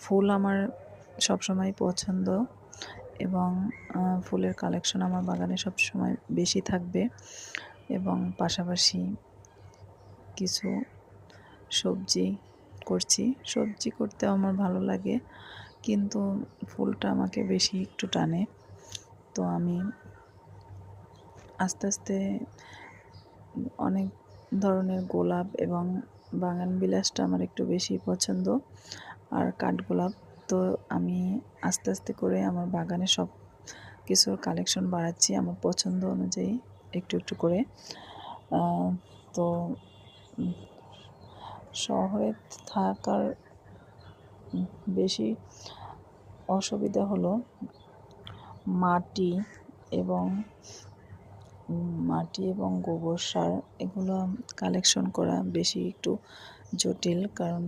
ফুল আমার সবসময় পছন্দ এবং ফুলের কালেকশন আমার বাগানে সবসময় বেশি থাকবে এবং পাশাপাশি কিছু সবজি করছি। সবজি করতেও আমার ভালো লাগে, কিন্তু ফুলটা আমাকে বেশি একটু টানে। তো আমি আস্তে আস্তে অনেক ধরনের গোলাপ এবং বাগানবিলাসটা আমার একটু বেশি পছন্দ, আর কাঠগোলাপ। তো আমি আস্তে আস্তে করে আমার বাগানে সব কিছুর কালেকশন বাড়াচ্ছি আমার পছন্দ অনুযায়ী একটু একটু করে। তো শহরে থাকার বেশি অসুবিধা হলো মাটি এবং গোবর সার, এগুলো কালেকশন করা বেশি একটু জটিল, কারণ